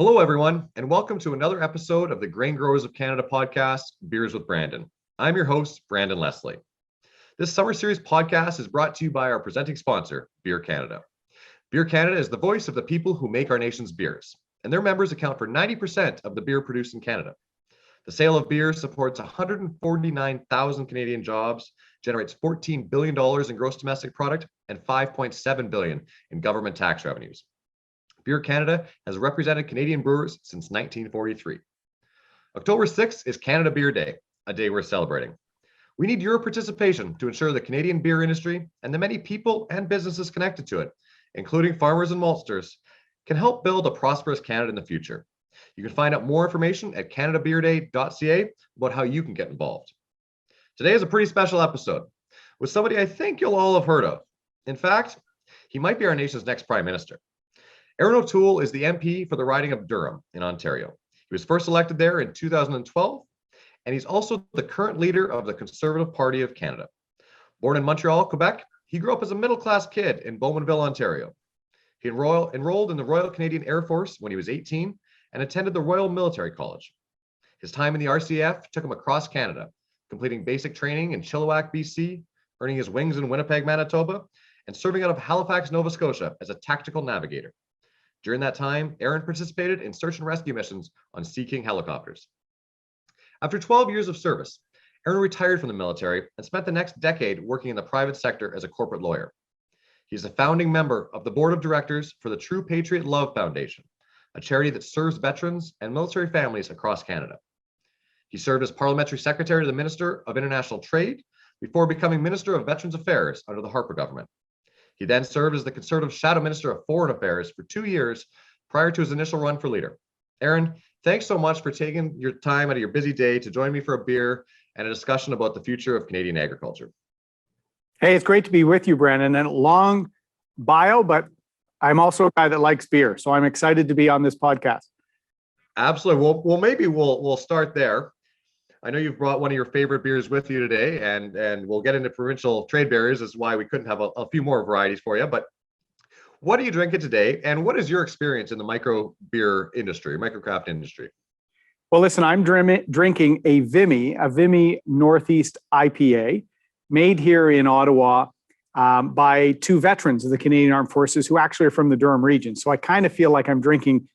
Hello, everyone, and welcome to another episode of the Grain Growers of Canada podcast, Beers with Branden. I'm your host, Branden Leslie. This summer series podcast is brought to you by our presenting sponsor, Beer Canada. Beer Canada is the voice of the people who make our nation's beers, and their members account for 90% of the beer produced in Canada. The sale of beer supports 149,000 Canadian jobs, generates $14 billion in gross domestic product, and $5.7 billion in government tax revenues. Beer Canada has represented Canadian brewers since 1943. October 6th is Canada Beer Day, a day we're celebrating. We need your participation to ensure the Canadian beer industry and the many people and businesses connected to it, including farmers and maltsters, can help build a prosperous Canada in the future. You can find out more information at canadabeerday.ca about how you can get involved. Today is a pretty special episode with somebody I think you'll all have heard of. In fact, he might be our nation's next Prime Minister. Erin O'Toole is the MP for the riding of Durham in Ontario. He was first elected there in 2012, and he's also the current leader of the Conservative Party of Canada. Born in Montreal, Quebec, he grew up as a middle-class kid in Bowmanville, Ontario. He enrolled in the Royal Canadian Air Force when he was 18 and attended the Royal Military College. His time in the RCF took him across Canada, completing basic training in Chilliwack, BC, earning his wings in Winnipeg, Manitoba, and serving out of Halifax, Nova Scotia as a tactical navigator. During that time, Erin participated in search and rescue missions on Sea King helicopters. After 12 years of service, Erin retired from the military and spent the next decade working in the private sector as a corporate lawyer. He's a founding member of the board of directors for the True Patriot Love Foundation, a charity that serves veterans and military families across Canada. He served as parliamentary secretary to the Minister of International Trade before becoming Minister of Veterans Affairs under the Harper government. He then served as the Conservative Shadow Minister of Foreign Affairs for 2 years prior to his initial run for leader. Erin, thanks so much for taking your time out of your busy day to join me for a beer and a discussion about the future of Canadian agriculture. Hey, it's great to be with you, Branden. And long bio, but I'm also a guy that likes beer, so I'm excited to be on this podcast. Absolutely. Well, maybe we'll start there. I know you've brought one of your favorite beers with you today, and we'll get into provincial trade barriers. Is why we couldn't have a few more varieties for you. But what are you drinking today, and what is your experience in the microcraft industry? Well, listen, I'm drinking a Vimy Northeast IPA, made here in Ottawa by two veterans of the Canadian Armed Forces who actually are from the Durham region. So I kind of feel like I'm drinking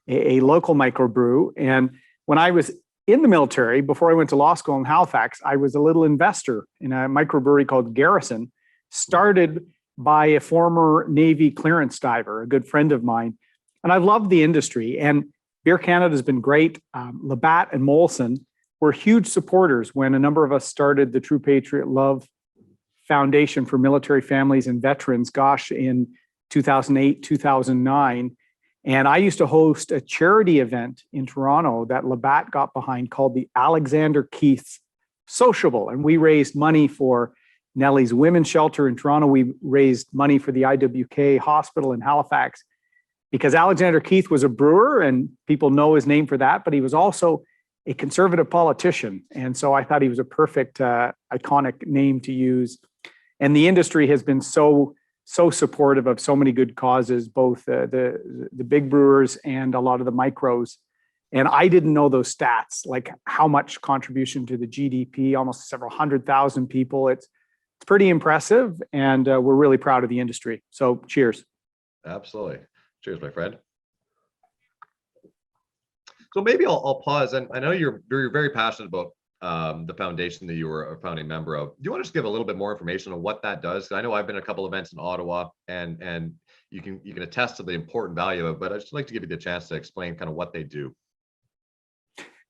a local microbrew. And when I was in the military, before I went to law school in Halifax, I was a little investor in a microbrewery called Garrison, started by a former Navy clearance diver, a good friend of mine. And I've loved the industry. And Beer Canada has been great. Labatt and Molson were huge supporters when a number of us started the True Patriot Love Foundation for Military Families and Veterans, in 2008, 2009. And I used to host a charity event in Toronto that Labatt got behind called the Alexander Keith Sociable. And we raised money for Nellie's Women's Shelter in Toronto. We raised money for the IWK Hospital in Halifax because Alexander Keith was a brewer and people know his name for that, but he was also a conservative politician. And so I thought he was a perfect, iconic name to use. And the industry has been so supportive of so many good causes, both the big brewers and a lot of the micros. And I didn't know those stats, like how much contribution to the GDP, almost several 100,000 people. It's pretty impressive, and we're really proud of the industry. So cheers. Absolutely. Cheers, my friend. So maybe I'll pause, and I know you're very passionate about the foundation that you were a founding member of. Do you want to just give a little bit more information on what that does? I know I've been at a couple of events in Ottawa, and you can attest to the important value of it, but I'd just like to give you the chance to explain kind of what they do.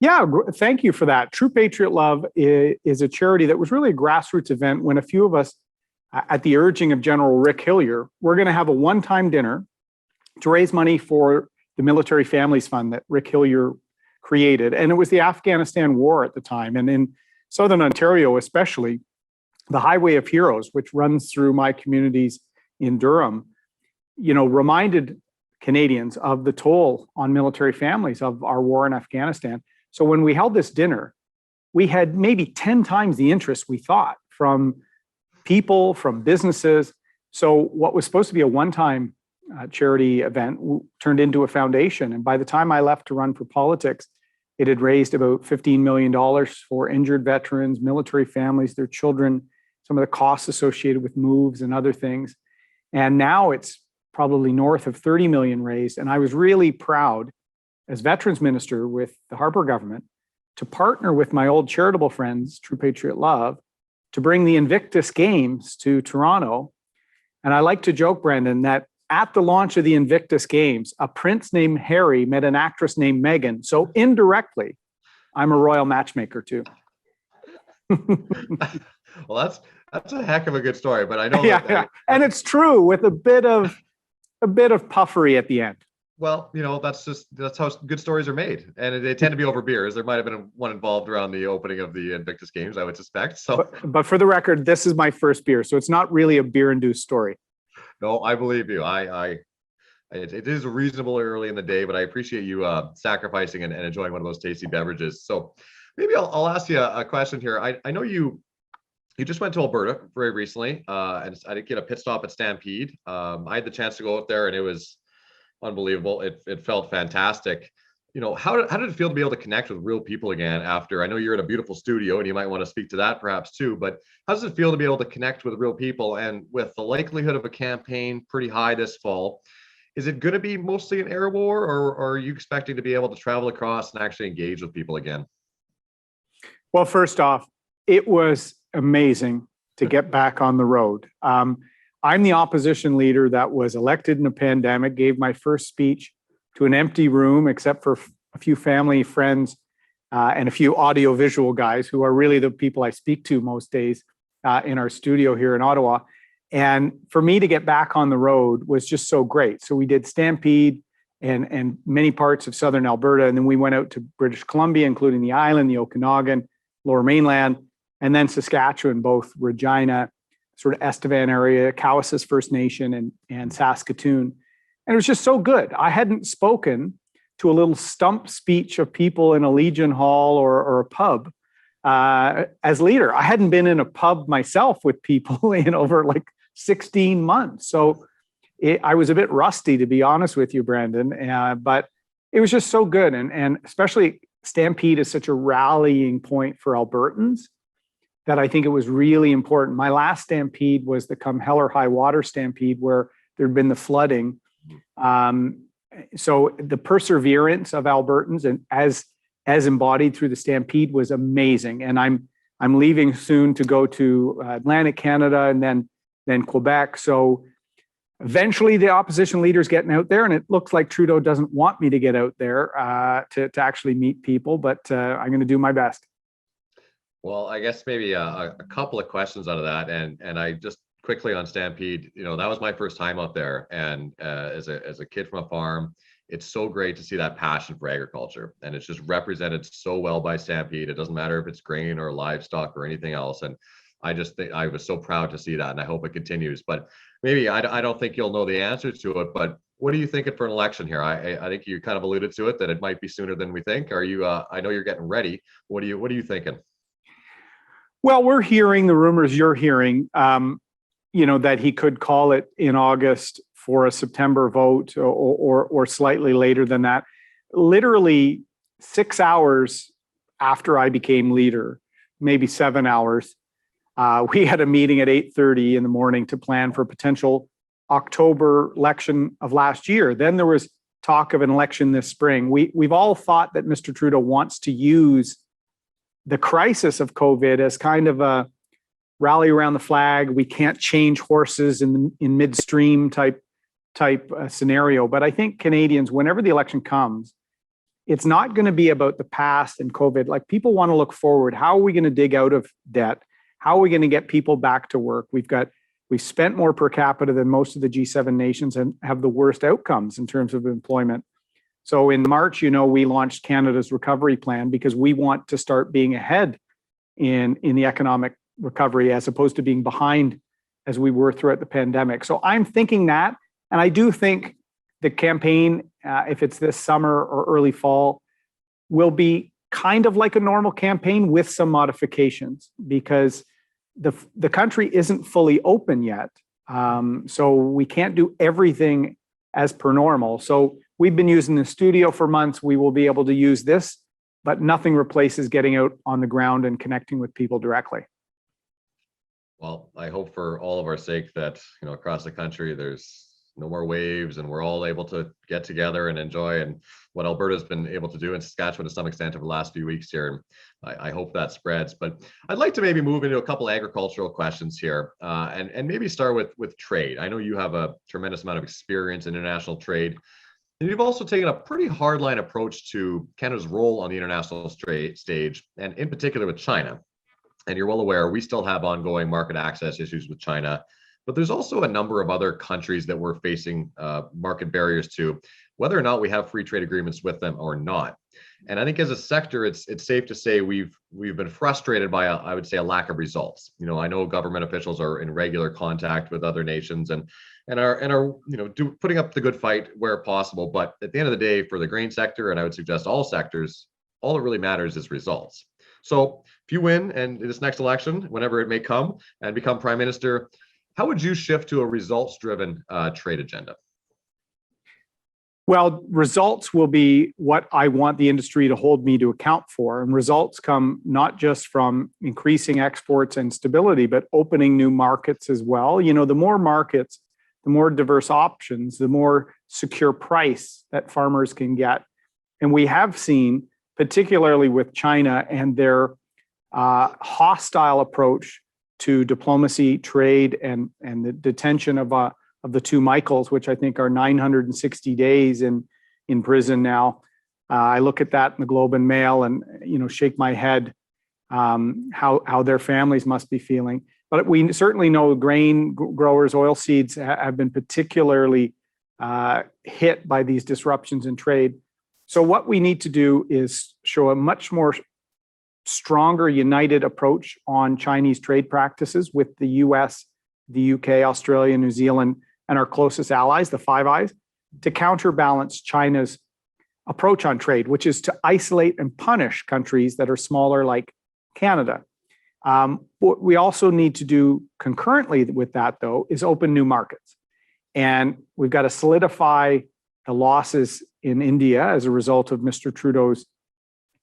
Yeah, thank you for that. True Patriot Love is a charity that was really a grassroots event when a few of us, at the urging of General Rick Hillier, we're going to have a one-time dinner to raise money for the Military Families Fund that Rick Hillier created. And it was the Afghanistan war at the time. And in Southern Ontario, especially, the Highway of Heroes, which runs through my communities in Durham, reminded Canadians of the toll on military families of our war in Afghanistan. So when we held this dinner, we had maybe 10 times the interest we thought from people, from businesses. So what was supposed to be a one-time charity event turned into a foundation. And by the time I left to run for politics, it had raised about $15 million for injured veterans, military families, their children, some of the costs associated with moves and other things. And now it's probably north of 30 million raised. And I was really proud as Veterans Minister with the Harper government to partner with my old charitable friends, True Patriot Love, to bring the Invictus Games to Toronto. And I like to joke, Branden, that at the launch of the Invictus Games, a prince named Harry met an actress named Meghan. So indirectly, I'm a royal matchmaker too. Well, that's a heck of a good story, but I know yeah. And it's true with a bit of puffery at the end. Well, that's how good stories are made, and they tend to be over beers. There might have been one involved around the opening of the Invictus Games, I would suspect. So, but for the record, this is my first beer, so it's not really a beer-induced story. No, I believe you. It is reasonable early in the day, but I appreciate you sacrificing and enjoying one of those tasty beverages. So, maybe I'll ask you a question here. I know you just went to Alberta very recently, and I did get a pit stop at Stampede. I had the chance to go out there, and it was unbelievable. It felt fantastic. How did it feel to be able to connect with real people again after? I know you're in a beautiful studio and you might want to speak to that perhaps too, but how does it feel to be able to connect with real people? And with the likelihood of a campaign pretty high this fall, is it going to be mostly an air war, or are you expecting to be able to travel across and actually engage with people again? Well, first off, it was amazing to get back on the road. I'm the opposition leader that was elected in a pandemic, gave my first speech to an empty room, except for a few family, friends, and a few audio-visual guys who are really the people I speak to most days in our studio here in Ottawa. And for me to get back on the road was just so great. So we did Stampede and many parts of southern Alberta, and then we went out to British Columbia, including the island, the Okanagan, Lower Mainland, and then Saskatchewan, both Regina, sort of Estevan area, Cowessess First Nation, and Saskatoon. And it was just so good. I hadn't spoken to a little stump speech of people in a Legion Hall or a pub as leader. I hadn't been in a pub myself with people in over like 16 months. So I was a bit rusty, to be honest with you, Branden, but it was just so good. And especially Stampede is such a rallying point for Albertans that I think it was really important. My last Stampede was the Come Hell or High Water Stampede, where there'd been the flooding. So the perseverance of Albertans and as embodied through the Stampede was amazing. And I'm leaving soon to go to Atlantic Canada and then Quebec. So eventually the opposition leader's getting out there, and it looks like Trudeau doesn't want me to get out there to actually meet people, but I'm going to do my best. Well, I guess maybe a couple of questions out of that, and I just quickly on Stampede, that was my first time out there, and as a kid from a farm, it's so great to see that passion for agriculture, and it's just represented so well by Stampede. It doesn't matter if it's grain or livestock or anything else, and I just think I was so proud to see that, and I hope it continues. But maybe I don't think you'll know the answer to it, but what are you thinking for an election here? I think you kind of alluded to it, that it might be sooner than we think. Are you? I know you're getting ready. What are you thinking? Well, we're hearing the rumors you're hearing, that he could call it in August for a September vote or slightly later than that. Literally 6 hours after I became leader, maybe 7 hours, we had a meeting at 8:30 in the morning to plan for a potential October election of last year. Then there was talk of an election this spring. We've all thought that Mr. Trudeau wants to use the crisis of COVID as kind of a rally around the flag. We can't change horses in midstream type scenario. But I think Canadians, whenever the election comes, it's not going to be about the past and COVID. Like, people want to look forward. How are we going to dig out of debt? How are we going to get people back to work? We've spent more per capita than most of the G7 nations and have the worst outcomes in terms of employment. So in March, we launched Canada's recovery plan because we want to start being ahead in the economic recovery as opposed to being behind as we were throughout the pandemic. So I'm thinking that, and I do think the campaign, if it's this summer or early fall, will be kind of like a normal campaign with some modifications because the country isn't fully open yet. So we can't do everything as per normal. So we've been using the studio for months. We will be able to use this, but nothing replaces getting out on the ground and connecting with people directly. Well, I hope for all of our sake that, across the country, there's no more waves and we're all able to get together and enjoy and what Alberta's been able to do in Saskatchewan to some extent over the last few weeks here. And I hope that spreads. But I'd like to maybe move into a couple agricultural questions here and maybe start with trade. I know you have a tremendous amount of experience in international trade. And you've also taken a pretty hardline approach to Canada's role on the international stage, and in particular with China. And you're well aware, we still have ongoing market access issues with China, but there's also a number of other countries that we're facing market barriers to, whether or not we have free trade agreements with them or not. And I think as a sector, it's safe to say we've been frustrated by I would say a lack of results. I know government officials are in regular contact with other nations and are putting up the good fight where possible. But at the end of the day, for the grain sector, and I would suggest all sectors, all that really matters is results. So if you win and this next election, whenever it may come, and become prime minister, how would you shift to a results-driven trade agenda? Well, results will be what I want the industry to hold me to account for. And results come not just from increasing exports and stability, but opening new markets as well. The more markets, the more diverse options, the more secure price that farmers can get. And we have seen, particularly with China and their hostile approach to diplomacy, trade, and the detention of the two Michaels, which I think are 960 days in prison now. I look at that in the Globe and Mail and shake my head how their families must be feeling. But we certainly know grain growers, oilseeds have been particularly hit by these disruptions in trade. So what we need to do is show a much more stronger, united approach on Chinese trade practices with the US, the UK, Australia, New Zealand, and our closest allies, the Five Eyes, to counterbalance China's approach on trade, which is to isolate and punish countries that are smaller like Canada. What we also need to do concurrently with that, though, is open new markets. And we've got to solidify the losses in India as a result of Mr. Trudeau's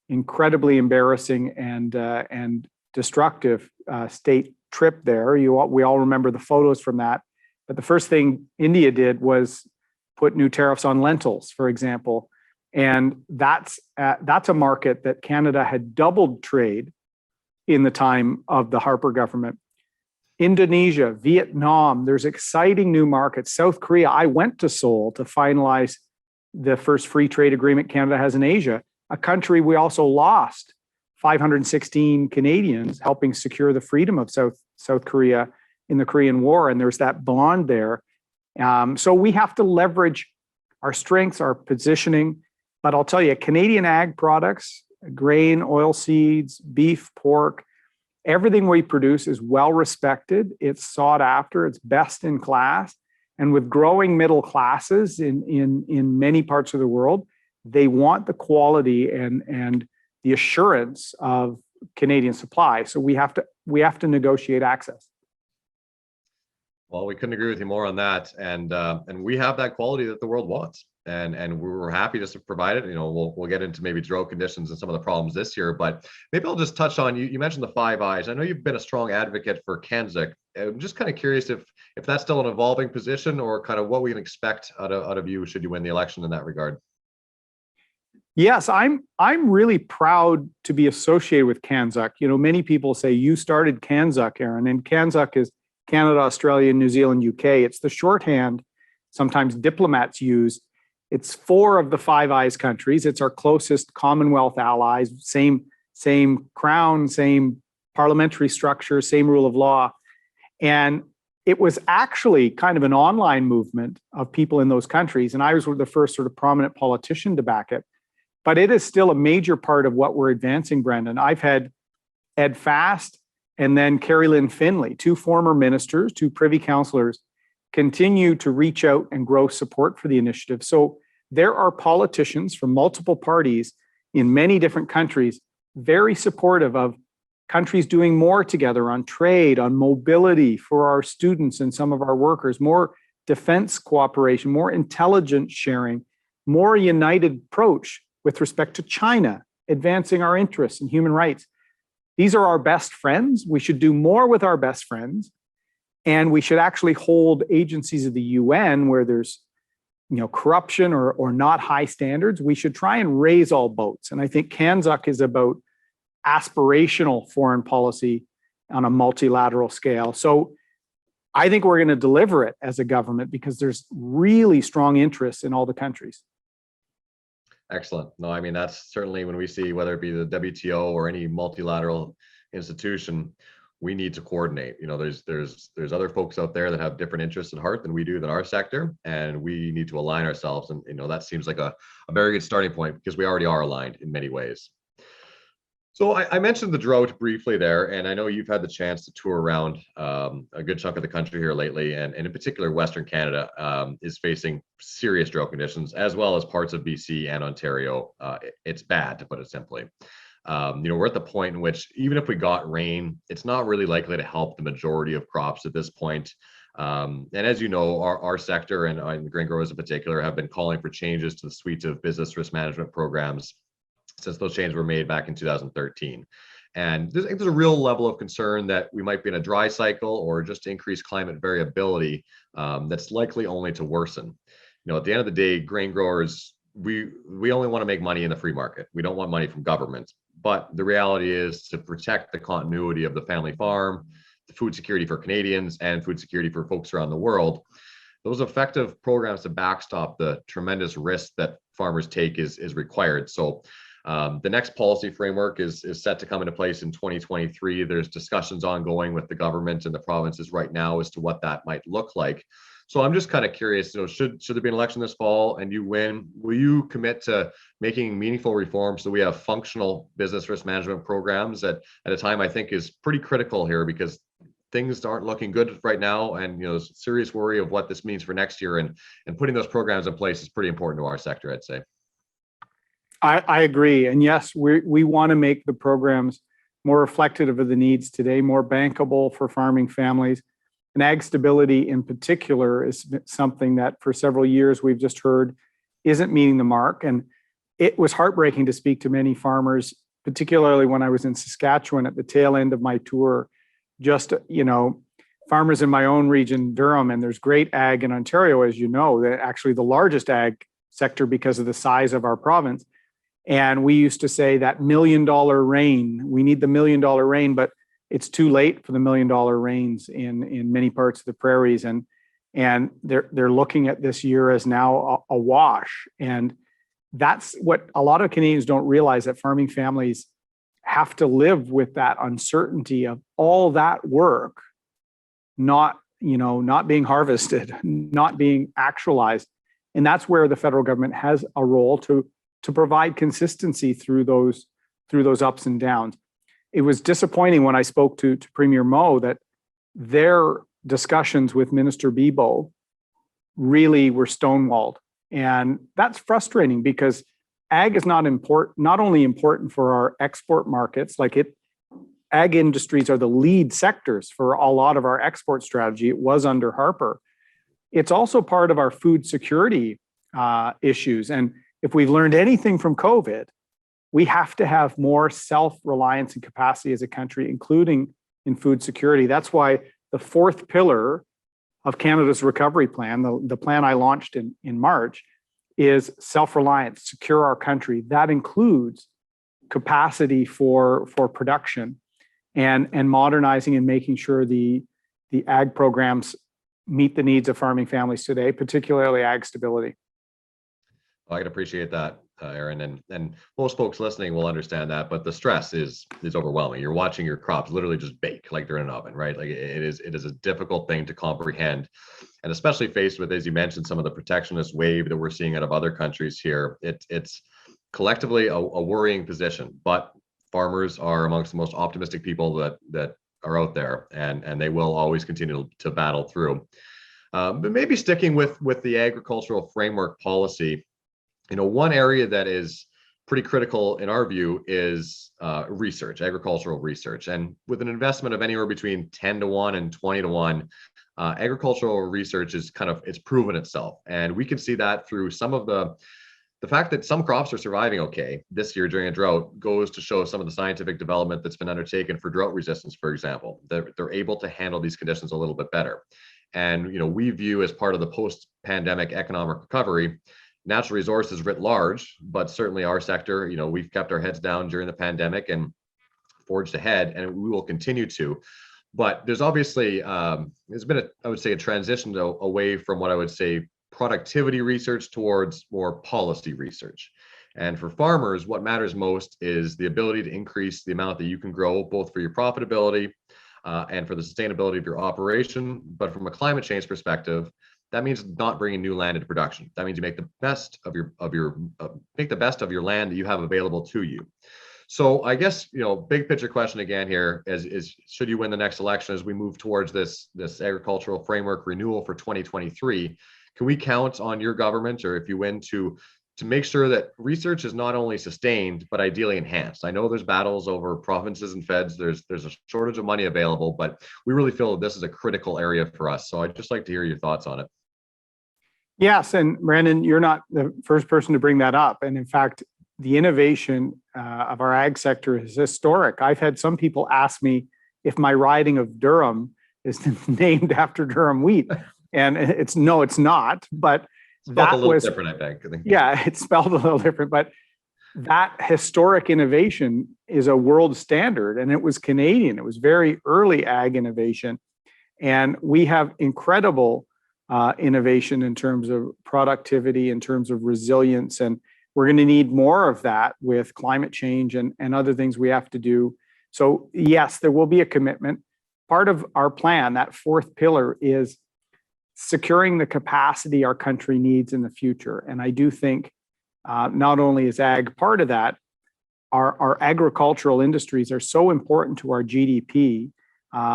incredibly embarrassing and destructive state trip there. We all remember the photos from that. But the first thing India did was put new tariffs on lentils, for example. And that's a market that Canada had doubled trade in the time of the Harper government. Indonesia, Vietnam, there's exciting new markets. South Korea, I went to Seoul to finalize the first free trade agreement Canada has in Asia, a country we also lost 516 Canadians helping secure the freedom of South Korea in the Korean War. And there's that bond there. So we have to leverage our strengths, our positioning. But I'll tell you, Canadian ag products, grain, oilseeds, beef, pork, everything we produce is well respected. It's sought after. It's best in class. And with growing middle classes in many parts of the world, they want the quality and the assurance of Canadian supply. So we have to negotiate access. Well, we couldn't agree with you more on that, and we have that quality that the world wants, and we're happy to provide it. We'll get into maybe drought conditions and some of the problems this year, but maybe I'll just touch on you mentioned the Five Eyes. I know you've been a strong advocate for Kanzuk. I'm just kind of curious if that's still an evolving position, or kind of what we can expect out of you should you win the election in that regard. Yes, I'm really proud to be associated with Kanzuk. Many people say you started Kanzuk, Erin, and Kanzuk is Canada, Australia, New Zealand, UK. It's the shorthand sometimes diplomats use. It's 4 of the Five Eyes countries. It's our closest Commonwealth allies, same crown, same parliamentary structure, same rule of law. And it was actually kind of an online movement of people in those countries. And I was the first sort of prominent politician to back it. But it is still a major part of what we're advancing, Branden. I've had Ed Fast and then Carrie Lynn Finlay, 2 former ministers, 2 privy councillors, continue to reach out and grow support for the initiative. So there are politicians from multiple parties in many different countries very supportive of countries doing more together on trade, on mobility for our students and some of our workers, more defense cooperation, more intelligence sharing, more united approach with respect to China, advancing our interests and human rights. These are our best friends. We should do more with our best friends. And we should actually hold agencies of the UN where there's corruption or not high standards. We should try and raise all boats. And I think CANZUC is about aspirational foreign policy on a multilateral scale. So I think we're going to deliver it as a government because there's really strong interest in all the countries. Excellent. No, I mean, that's certainly when we see whether it be the WTO or any multilateral institution, we need to coordinate. There's other folks out there that have different interests at heart than we do in our sector, and we need to align ourselves. And that seems like a very good starting point because we already are aligned in many ways. So I mentioned the drought briefly there, and I know you've had the chance to tour around a good chunk of the country here lately, and in particular, Western Canada is facing serious drought conditions, as well as parts of BC and Ontario. It's bad, to put it simply. We're at the point in which even if we got rain, it's not really likely to help the majority of crops at this point. And as you know, our sector and the grain growers in particular have been calling for changes to the suite of business risk management programs since those changes were made back in 2013. And I think there's a real level of concern that we might be in a dry cycle or just increased climate variability that's likely only to worsen. At the end of the day, grain growers, we only want to make money in the free market. We don't want money from government. But the reality is to protect the continuity of the family farm, the food security for Canadians, and food security for folks around the world. Those effective programs to backstop the tremendous risk that farmers take is required. So the next policy framework is set to come into place in 2023. There's discussions ongoing with the government and the provinces right now as to what that might look like. So I'm just kind of curious, should there be an election this fall and you win, will you commit to making meaningful reforms so we have functional business risk management programs at a time I think is pretty critical here because things aren't looking good right now, and there's serious worry of what this means for next year, and putting those programs in place is pretty important to our sector, I'd say. I agree. And yes, we want to make the programs more reflective of the needs today, more bankable for farming families. And ag stability in particular is something that for several years we've just heard isn't meeting the mark. And it was heartbreaking to speak to many farmers, particularly when I was in Saskatchewan at the tail end of my tour. Just, farmers in my own region, Durham, and there's great ag in Ontario, as you know, that actually the largest ag sector because of the size of our province. And we used to say that $1 million rain, we need the $1 million rain, but it's too late for the $1 million rains in many parts of the prairies. And they're looking at this year as now a wash. And that's what a lot of Canadians don't realize, that farming families have to live with that uncertainty of all that work not being harvested, not being actualized. And that's where the federal government has a role to provide consistency through those ups and downs. It was disappointing when I spoke to Premier Moe that their discussions with Minister Bibeau really were stonewalled. And that's frustrating because ag is not only important for our export markets, ag industries are the lead sectors for a lot of our export strategy. It was under Harper. It's also part of our food security issues. And if we've learned anything from COVID, we have to have more self-reliance and capacity as a country, including in food security. That's why the fourth pillar of Canada's recovery plan, the plan I launched in March, is self-reliance, secure our country. That includes capacity for production and modernizing and making sure the ag programs meet the needs of farming families today, particularly ag stability. I can appreciate that, Erin, and most folks listening will understand that, but the stress is overwhelming. You're watching your crops literally just bake like they're in an oven, right? Like it is a difficult thing to comprehend, and especially faced with, as you mentioned, some of the protectionist wave that we're seeing out of other countries here. It's collectively a worrying position, but farmers are amongst the most optimistic people that are out there, and they will always continue to battle through. But maybe sticking with the agricultural framework policy. One area that is pretty critical in our view is research, agricultural research. And with an investment of anywhere between 10 to 1 and 20 to 1, agricultural research is it's proven itself. And we can see that through some of the fact that some crops are surviving okay this year during a drought goes to show some of the scientific development that's been undertaken for drought resistance, for example. They're able to handle these conditions a little bit better. And we view as part of the post-pandemic economic recovery, natural resources writ large, but certainly our sector, we've kept our heads down during the pandemic and forged ahead, and we will continue to. But there's obviously, there's been, I would say, a transition away from what I would say productivity research towards more policy research. And for farmers, what matters most is the ability to increase the amount that you can grow, both for your profitability and for the sustainability of your operation. But from a climate change perspective, that means not bringing new land into production. That means you make the best of your land that you have available to you. So I guess, big picture question again here is should you win the next election as we move towards this agricultural framework renewal for 2023, can we count on your government, or if you win, to make sure that research is not only sustained, but ideally enhanced? I know there's battles over provinces and feds, there's a shortage of money available, but we really feel that this is a critical area for us. So I'd just like to hear your thoughts on it. Yes, and Branden, you're not the first person to bring that up. And in fact, the innovation of our ag sector is historic. I've had some people ask me if my riding of Durham is named after Durham wheat. And it's not, but that a little was different, I think. Yeah, it's spelled a little different, but that historic innovation is a world standard, and it was Canadian. It was very early ag innovation, and we have incredible innovation in terms of productivity, in terms of resilience, and we're going to need more of that with climate change and other things we have to do. So yes, there will be a commitment. Part of our plan, that fourth pillar, is securing the capacity our country needs in the future. And I do think not only is ag part of that, our agricultural industries are so important to our GDP.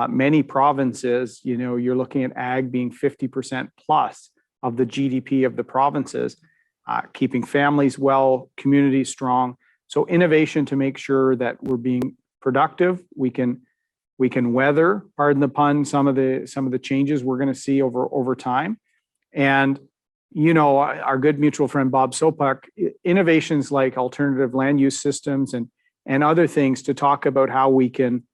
Many provinces, you're looking at ag being 50% plus of the GDP of the provinces, keeping families well, communities strong. So innovation to make sure that we're being productive, we can weather, pardon the pun, some of the changes we're going to see over time. And our good mutual friend Bob Sopak, innovations like alternative land use systems and other things to talk about how we can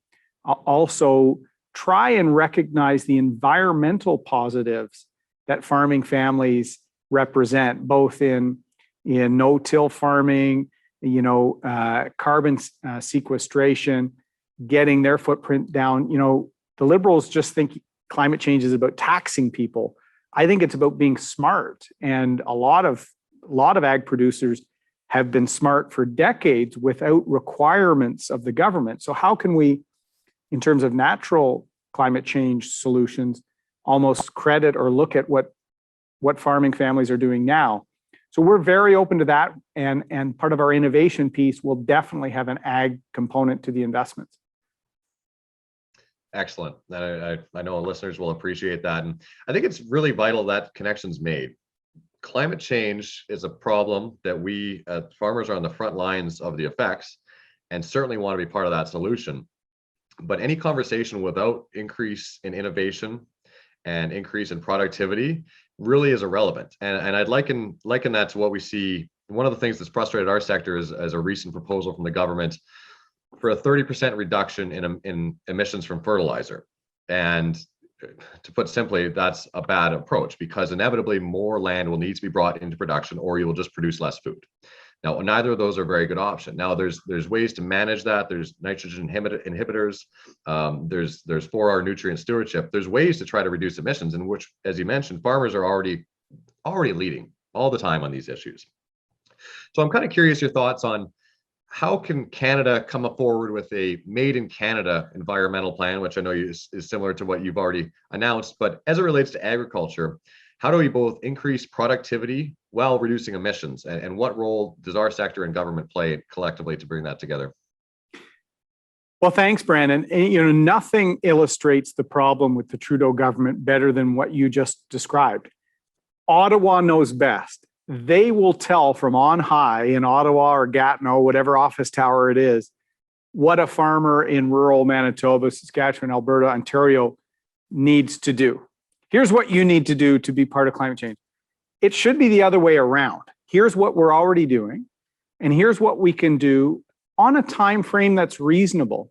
also try and recognize the environmental positives that farming families represent, both in no-till farming, carbon sequestration, getting their footprint down. The Liberals just think climate change is about taxing people. I think it's about being smart, and a lot of ag producers have been smart for decades without requirements of the government. So how can we, in terms of natural climate change solutions, almost credit or look at what farming families are doing now? So we're very open to that, and part of our innovation piece will definitely have an ag component to the investments. Excellent. I know our listeners will appreciate that. And I think it's really vital that connection's made. Climate change is a problem that we farmers are on the front lines of the effects, and certainly want to be part of that solution. But any conversation without increase in innovation and increase in productivity really is irrelevant. And I'd liken that to what we see. One of the things that's frustrated our sector is a recent proposal from the government for a 30% reduction in emissions from fertilizer. And to put simply, that's a bad approach, because inevitably more land will need to be brought into production, or you will just produce less food. Now, neither of those are a very good option. Now, there's ways to manage that. There's nitrogen inhibitors. There's 4R nutrient stewardship. There's ways to try to reduce emissions, in which, as you mentioned, farmers are already leading all the time on these issues. So I'm kind of curious your thoughts on how can Canada come forward with a made in Canada environmental plan, which I know is similar to what you've already announced, but as it relates to agriculture, how do we both increase productivity while reducing emissions? And what role does our sector and government play collectively to bring that together? Well, thanks, Branden. Nothing illustrates the problem with the Trudeau government better than what you just described. Ottawa knows best. They will tell from on high in Ottawa or Gatineau, whatever office tower it is, what a farmer in rural Manitoba, Saskatchewan, Alberta, Ontario needs to do. Here's what you need to do to be part of climate change. It should be the other way around. Here's what we're already doing, and here's what we can do on a time frame that's reasonable.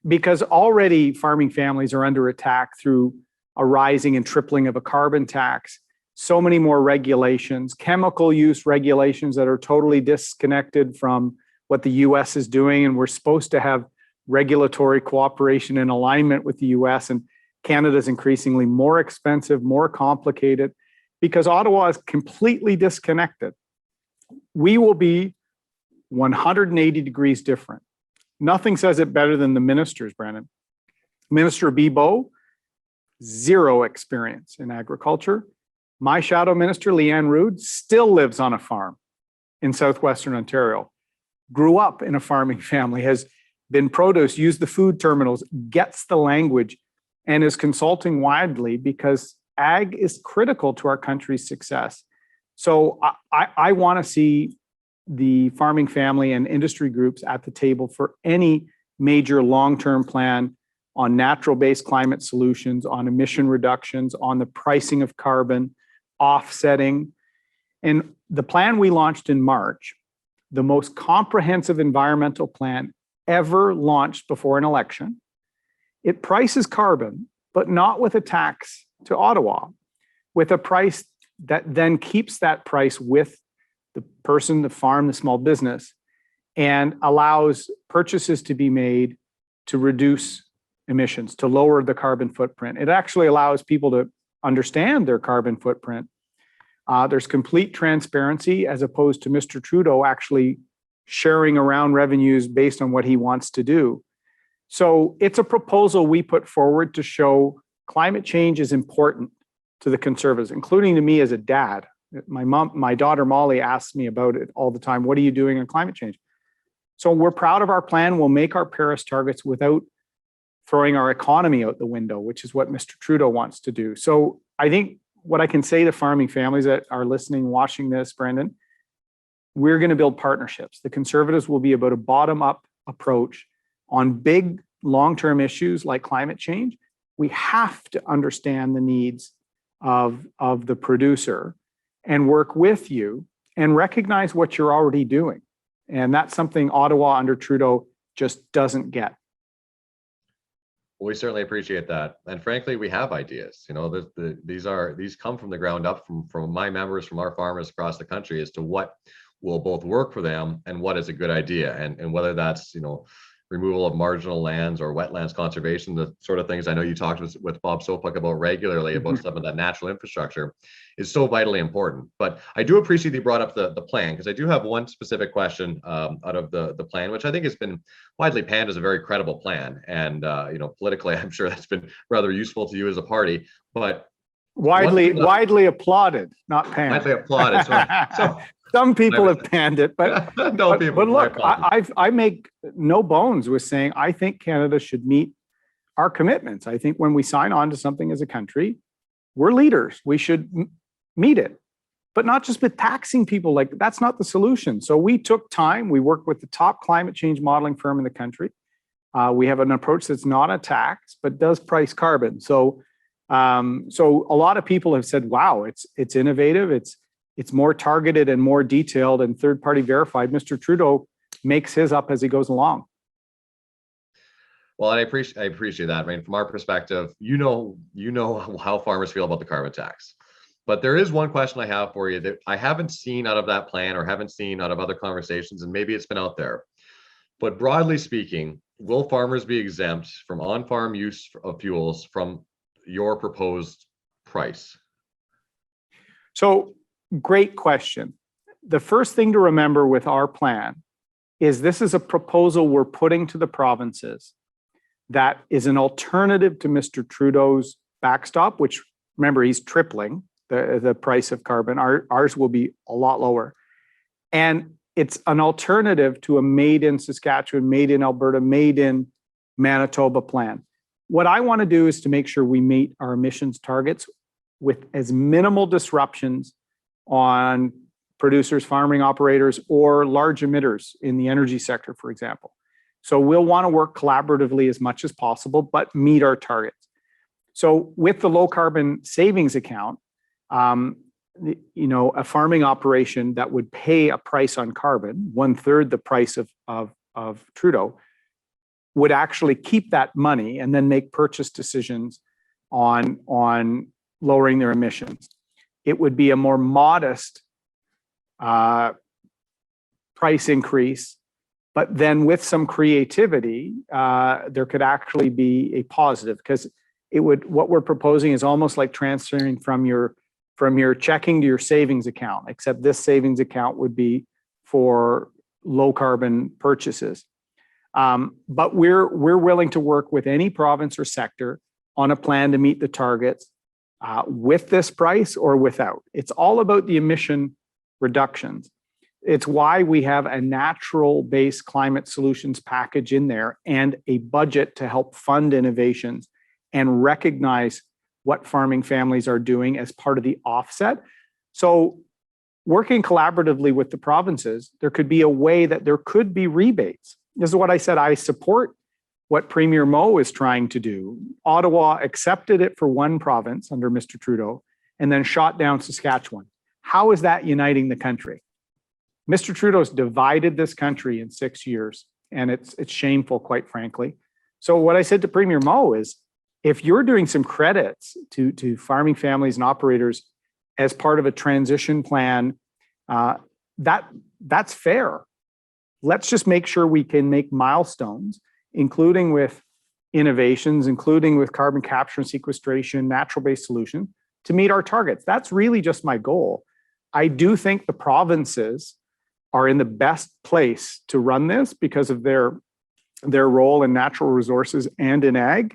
Because already farming families are under attack through a rising and tripling of a carbon tax, so many more regulations, chemical use regulations that are totally disconnected from what the US is doing. And we're supposed to have regulatory cooperation and alignment with the US, and Canada is increasingly more expensive, more complicated, because Ottawa is completely disconnected. We will be 180 degrees different. Nothing says it better than the ministers, Branden. Minister Bibeau, zero experience in agriculture. My shadow minister, Leanne Rood, still lives on a farm in southwestern Ontario. Grew up in a farming family, has been produce, used the food terminals, gets the language, and is consulting widely because ag is critical to our country's success. So I want to see the farming family and industry groups at the table for any major long-term plan on natural-based climate solutions, on emission reductions, on the pricing of carbon, offsetting. And the plan we launched in March, the most comprehensive environmental plan ever launched before an election, it prices carbon, but not with a tax to Ottawa, with a price that then keeps that price with the person, the farm, the small business, and allows purchases to be made to reduce emissions, to lower the carbon footprint. It actually allows people to understand their carbon footprint. There's complete transparency as opposed to Mr. Trudeau actually sharing around revenues based on what he wants to do. So it's a proposal we put forward to show climate change is important to the Conservatives, including to me as a dad. My daughter Molly asks me about it all the time. What are you doing on climate change? So we're proud of our plan. We'll make our Paris targets without throwing our economy out the window, which is what Mr. Trudeau wants to do. So I think what I can say to farming families that are listening, watching this, Branden, we're going to build partnerships. The Conservatives will be about a bottom-up approach on big long-term issues like climate change. We have to understand the needs of the producer and work with you and recognize what you're already doing. And that's something Ottawa under Trudeau just doesn't get. Well, we certainly appreciate that. And frankly, we have ideas. You know, these come from the ground up from my members, from our farmers across the country as to what will both work for them and what is a good idea. And whether that's, you know, removal of marginal lands or wetlands conservation, the sort of things I know you talked with Bob Sopuk about regularly about some of that natural infrastructure is so vitally important. But I do appreciate you brought up the plan, because I do have one specific question out of the plan, which I think has been widely panned as a very credible plan. And, you know, politically, I'm sure that's been rather useful to you as a party, but widely applauded, not panned. Widely applauded. So some people have panned it, but look, I make no bones with saying I think Canada should meet our commitments. I think when we sign on to something as a country, we're leaders. We should meet it, but not just with taxing people. Like, that's not the solution. So we took time. We worked with the top climate change modeling firm in the country. We have an approach that's not a tax, but does price carbon. So a lot of people have said, wow, it's innovative. It's more targeted and more detailed and third-party verified. Mr. Trudeau makes his up as he goes along. Well, I appreciate that. I mean, from our perspective, you know how farmers feel about the carbon tax. But there is one question I have for you that I haven't seen out of that plan or haven't seen out of other conversations, and maybe it's been out there. But broadly speaking, will farmers be exempt from on-farm use of fuels from your proposed price? So, great question. The first thing to remember with our plan is this is a proposal we're putting to the provinces that is an alternative to Mr. Trudeau's backstop, which, remember, he's tripling the price of carbon. Ours will be a lot lower. And it's an alternative to a made in Saskatchewan, made in Alberta, made in Manitoba plan. What I want to do is to make sure we meet our emissions targets with as minimal disruptions on producers, farming operators, or large emitters in the energy sector, for example. So we'll want to work collaboratively as much as possible, but meet our targets. So with the low carbon savings account, a farming operation that would pay a price on carbon, 1/3 the price of Trudeau, would actually keep that money and then make purchase decisions on lowering their emissions. It would be a more modest price increase, but then with some creativity, there could actually be a positive, because what we're proposing is almost like transferring from your checking to your savings account, except this savings account would be for low carbon purchases. But we're willing to work with any province or sector on a plan to meet the targets with this price or without. It's all about the emission reductions. It's why we have a natural-based climate solutions package in there and a budget to help fund innovations and recognize what farming families are doing as part of the offset. So working collaboratively with the provinces, there could be a way that there could be rebates. This is what I said. I support what Premier Moe is trying to do. Ottawa accepted it for one province under Mr. Trudeau and then shot down Saskatchewan. How is that uniting the country? Mr. Trudeau's divided this country in 6 years, and it's shameful, quite frankly. So what I said to Premier Moe is, if you're doing some credits to farming families and operators as part of a transition plan, that's fair. Let's just make sure we can make milestones, including with innovations, including with carbon capture and sequestration, natural-based solution, to meet our targets. That's really just my goal. I do think the provinces are in the best place to run this because of their role in natural resources and in ag.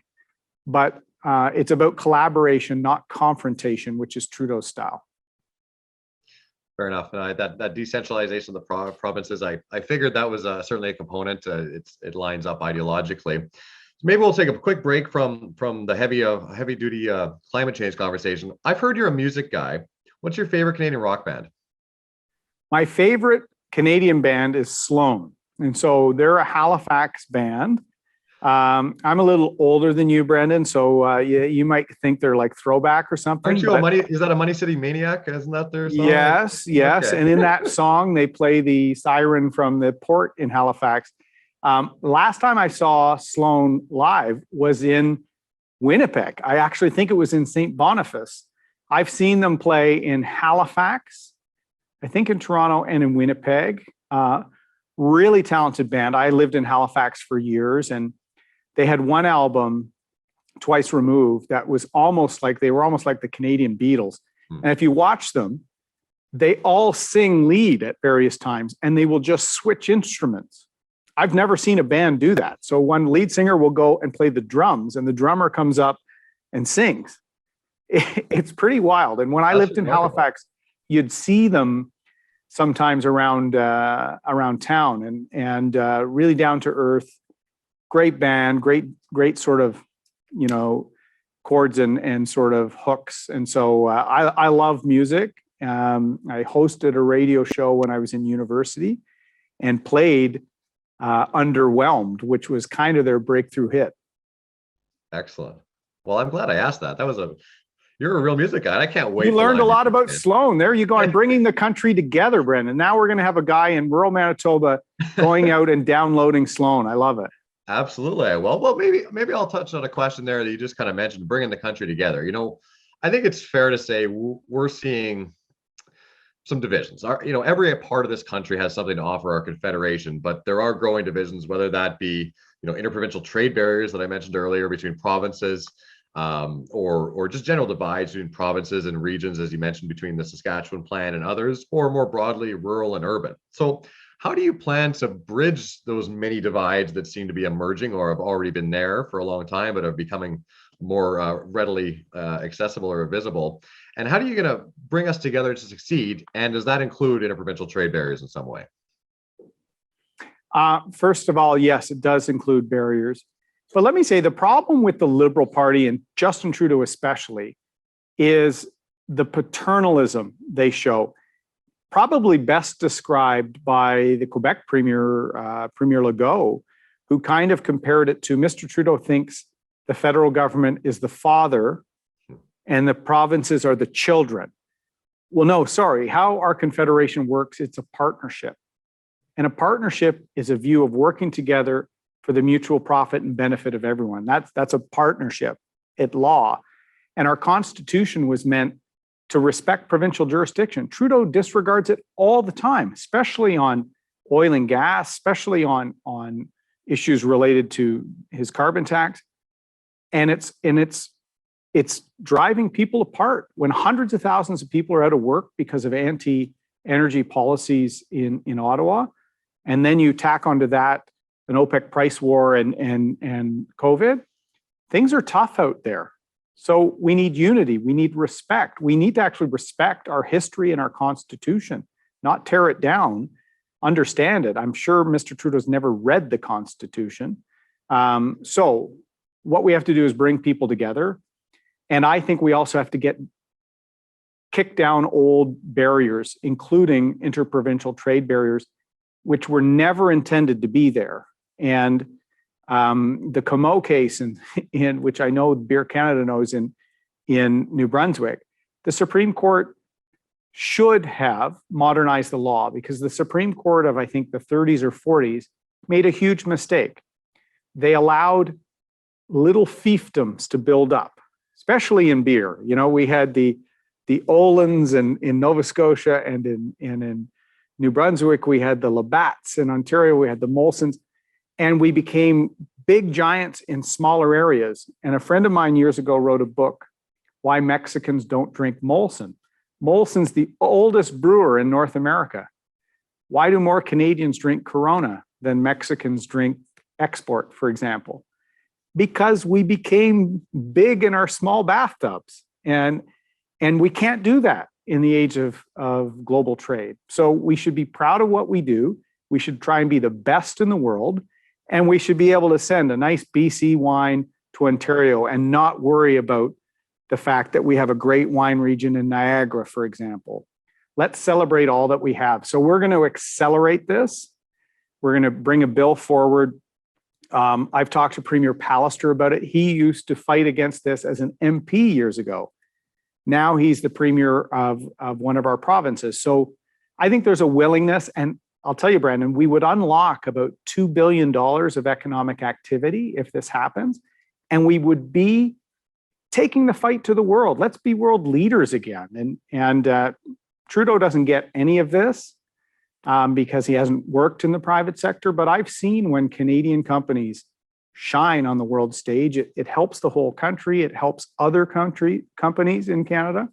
But it's about collaboration, not confrontation, which is Trudeau's style. Fair enough. That decentralization of the provinces, I figured that was certainly a component. It lines up ideologically. So maybe we'll take a quick break from the heavy duty climate change conversation. I've heard you're a music guy. What's your favorite Canadian rock band? My favorite Canadian band is Sloan. And so they're a Halifax band. I'm a little older than you, Branden, so you might think they're like throwback or something. Aren't you is that a Money City Maniac? Isn't that their song? Yes. Okay. And in that song, they play the siren from the port in Halifax. Last time I saw Sloan live was in Winnipeg. I actually think it was in St. Boniface. I've seen them play in Halifax, I think in Toronto and in Winnipeg. Really talented band. I lived in Halifax for years, and they had one album, Twice Removed, that was almost like the Canadian Beatles. And if you watch them, they all sing lead at various times, and they will just switch instruments. I've never seen a band do that. So one lead singer will go and play the drums, and the drummer comes up and sings. It's pretty wild. And when I lived in Halifax, you'd see them sometimes around town, and really down to earth. Great band, great sort of, chords and sort of hooks. And so I love music. I hosted a radio show when I was in university and played Underwhelmed, which was kind of their breakthrough hit. Excellent. Well, I'm glad I asked that. You're a real music guy. I can't wait. You learned a lot about Sloan. There you go. I'm bringing the country together, Branden. Now we're going to have a guy in rural Manitoba going out and downloading Sloan. I love it. Absolutely. Well, maybe I'll touch on a question there that you just kind of mentioned, bringing the country together. I think it's fair to say we're seeing some divisions. Every part of this country has something to offer our confederation, but there are growing divisions, whether that be, interprovincial trade barriers that I mentioned earlier between provinces, or just general divides between provinces and regions, as you mentioned, between the Saskatchewan plan and others, or more broadly, rural and urban. So how do you plan to bridge those many divides that seem to be emerging or have already been there for a long time, but are becoming more readily accessible or visible? And how are you going to bring us together to succeed? And does that include interprovincial trade barriers in some way? First of all, yes, it does include barriers. But let me say, the problem with the Liberal Party, and Justin Trudeau especially, is the paternalism they show. Probably best described by the Quebec Premier, Premier Legault, who kind of compared it to Mr. Trudeau thinks the federal government is the father and the provinces are the children. Well, no, sorry. How our confederation works, it's a partnership. And a partnership is a view of working together for the mutual profit and benefit of everyone. That's a partnership at law. And our Constitution was meant to respect provincial jurisdiction. Trudeau disregards it all the time, especially on oil and gas, especially on issues related to his carbon tax. And it's driving people apart when hundreds of thousands of people are out of work because of anti-energy policies in Ottawa. And then you tack onto that an OPEC price war and COVID. Things are tough out there. So we need unity. We need respect. We need to actually respect our history and our Constitution, not tear it down, understand it. I'm sure Mr. Trudeau's never read the Constitution. So what we have to do is bring people together. And I think we also have to kick down old barriers, including interprovincial trade barriers, which were never intended to be there. And the Comeau case, in which I know Beer Canada knows in New Brunswick, the Supreme Court should have modernized the law because the Supreme Court of, I think, the 30s or 40s made a huge mistake. They allowed little fiefdoms to build up, especially in beer. You know, we had the Olins in Nova Scotia and in New Brunswick, we had the Labatts. In Ontario, we had the Molsons. And we became big giants in smaller areas. And a friend of mine years ago wrote a book, Why Mexicans Don't Drink Molson. Molson's the oldest brewer in North America. Why do more Canadians drink Corona than Mexicans drink export, for example? Because we became big in our small bathtubs. And we can't do that in the age of global trade. So we should be proud of what we do. We should try and be the best in the world. And we should be able to send a nice BC wine to Ontario and not worry about the fact that we have a great wine region in Niagara, for example. Let's celebrate all that we have. So we're going to accelerate this. We're going to bring a bill forward. I've talked to Premier Pallister about it. He used to fight against this as an MP years ago. Now he's the premier of one of our provinces. So I think there's a willingness, and I'll tell you, Branden, we would unlock about $2 billion of economic activity if this happens, and we would be taking the fight to the world. Let's be world leaders again. And Trudeau doesn't get any of this because he hasn't worked in the private sector, but I've seen when Canadian companies shine on the world stage, it helps the whole country. It helps other companies in Canada.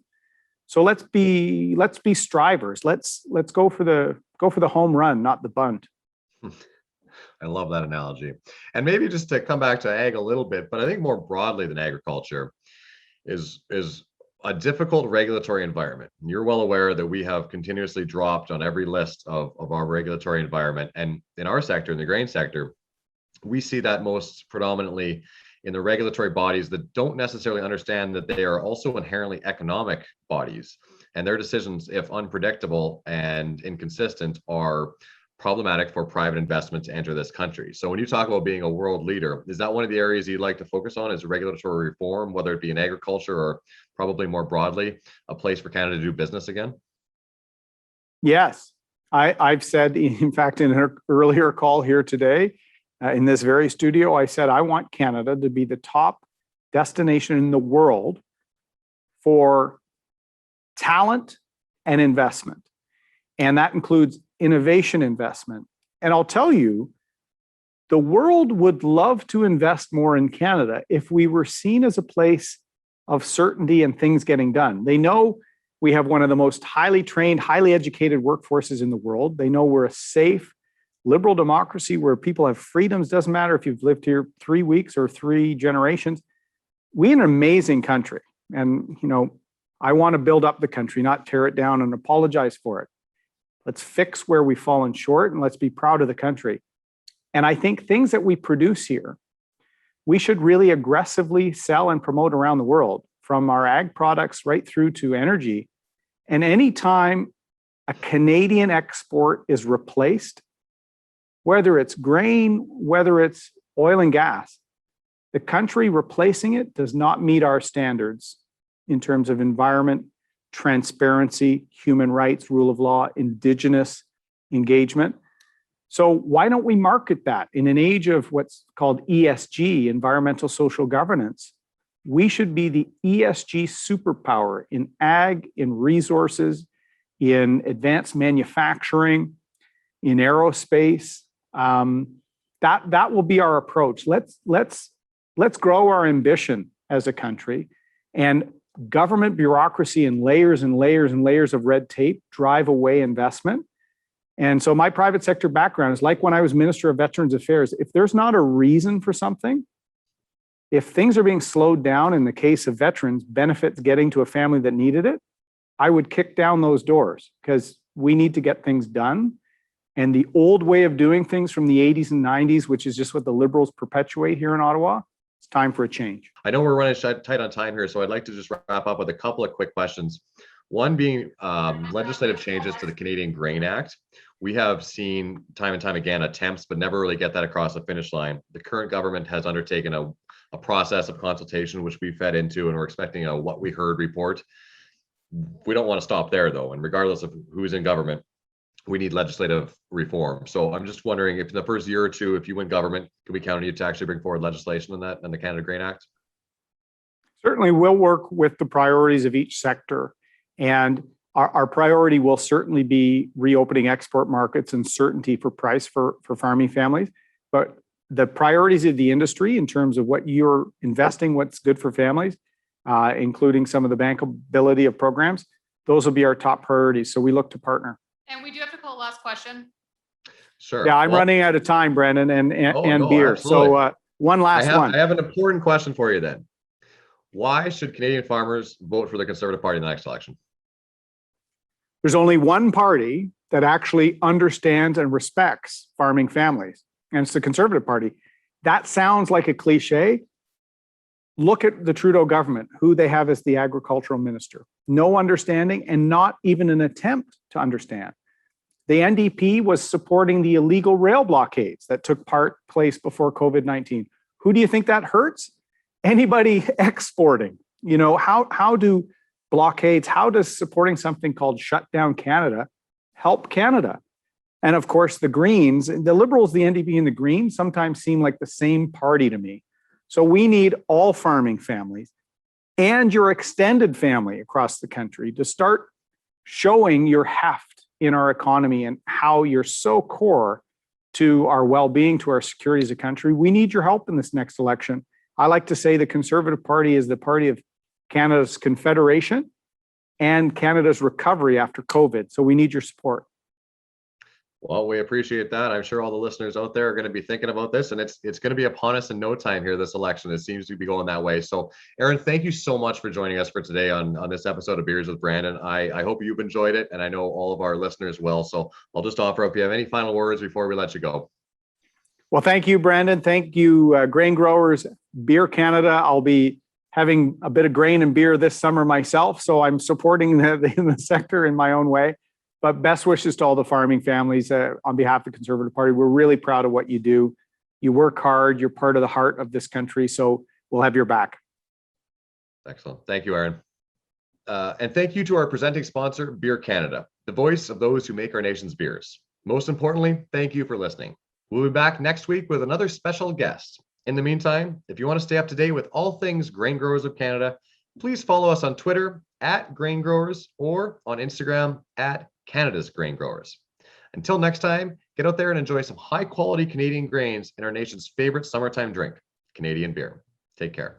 So let's be strivers. Let's go for the home run, not the bunt. I love that analogy. And maybe just to come back to ag a little bit, but I think more broadly than agriculture is a difficult regulatory environment. You're well aware that we have continuously dropped on every list of our regulatory environment. And in our sector, in the grain sector, we see that most predominantly in the regulatory bodies that don't necessarily understand that they are also inherently economic bodies, and their decisions, if unpredictable and inconsistent, are problematic for private investment to enter this country. So when you talk about being a world leader, is that one of the areas you'd like to focus on, is regulatory reform, whether it be in agriculture or probably more broadly, a place for Canada to do business again? Yes. I've said, in fact, in an earlier call here today, in this very studio, I said, I want Canada to be the top destination in the world for talent and investment. And that includes innovation investment. And I'll tell you, the world would love to invest more in Canada if we were seen as a place of certainty and things getting done. They know we have one of the most highly trained, highly educated workforces in the world. They know we're a safe, liberal democracy where people have freedoms. Doesn't matter if you've lived here 3 weeks or 3 generations. We're an amazing country. And, I want to build up the country, not tear it down and apologize for it. Let's fix where we've fallen short and let's be proud of the country. And I think things that we produce here, we should really aggressively sell and promote around the world, from our ag products right through to energy. And anytime a Canadian export is replaced, whether it's grain, whether it's oil and gas, The country replacing it does not meet our standards in terms of environment, transparency, human rights, rule of law, Indigenous engagement. So why don't we market that? In an age of what's called ESG, environmental social governance, we should be the ESG superpower in ag, in resources, in advanced manufacturing, in aerospace. That will be our approach. Let's grow our ambition as a country, and government bureaucracy and layers and layers and layers of red tape drive away investment. And so my private sector background is like when I was Minister of Veterans Affairs. If there's not a reason for something, if things are being slowed down in the case of veterans, benefits getting to a family that needed it, I would kick down those doors because we need to get things done. And the old way of doing things from the 80s and 90s, which is just what the Liberals perpetuate here in Ottawa, it's time for a change. I know we're running tight on time here, so I'd like to just wrap up with a couple of quick questions. One being legislative changes to the Canadian Grain Act. We have seen time and time again attempts, but never really get that across the finish line. The current government has undertaken a process of consultation, which we fed into, and we're expecting a what we heard report. We don't want to stop there, though, and regardless of who's in government, we need legislative reform. So I'm just wondering if in the first year or two, if you win government, can we count on you to actually bring forward legislation on that and the Canada Grain Act? Certainly, we'll work with the priorities of each sector. And our priority will certainly be reopening export markets and certainty for price for farming families. But the priorities of the industry in terms of what you're investing, what's good for families, including some of the bankability of programs, those will be our top priorities. So we look to partner. And we do have to call last question. Sure. Yeah, I'm running out of time, Branden, and beer. Absolutely. So one last one. I have an important question for you then. Why should Canadian farmers vote for the Conservative Party in the next election? There's only one party that actually understands and respects farming families, and it's the Conservative Party. That sounds like a cliche. Look at the Trudeau government, who they have as the agricultural minister. No understanding and not even an attempt to understand. The NDP was supporting the illegal rail blockades that took place before COVID-19. Who do you think that hurts? Anybody exporting. You know, how do blockades, how does supporting something called Shut Down Canada help Canada? And of course, the Greens, the Liberals, the NDP, and the Greens sometimes seem like the same party to me. So we need all farming families and your extended family across the country to start showing your heft in our economy and how you're so core to our well-being, to our security as a country. We need your help in this next election. I like to say the Conservative Party is the party of Canada's confederation and Canada's recovery after COVID. So we need your support. Well, we appreciate that. I'm sure all the listeners out there are going to be thinking about this, and it's going to be upon us in no time here, this election. It seems to be going that way. So, Erin, thank you so much for joining us for today on this episode of Beers with Branden. I hope you've enjoyed it, and I know all of our listeners will. So I'll just offer up, if you have any final words before we let you go. Well, thank you, Branden. Thank you, grain growers, Beer Canada. I'll be having a bit of grain and beer this summer myself, so I'm supporting the sector in my own way. But best wishes to all the farming families on behalf of the Conservative Party. We're really proud of what you do. You work hard. You're part of the heart of this country. So we'll have your back. Excellent. Thank you, Erin. And thank you to our presenting sponsor, Beer Canada, the voice of those who make our nation's beers. Most importantly, thank you for listening. We'll be back next week with another special guest. In the meantime, if you want to stay up to date with all things Grain Growers of Canada, please follow us on Twitter @GrainGrowers or on Instagram @Canada's Grain Growers. Until next time, get out there and enjoy some high quality Canadian grains in our nation's favorite summertime drink, Canadian beer. Take care.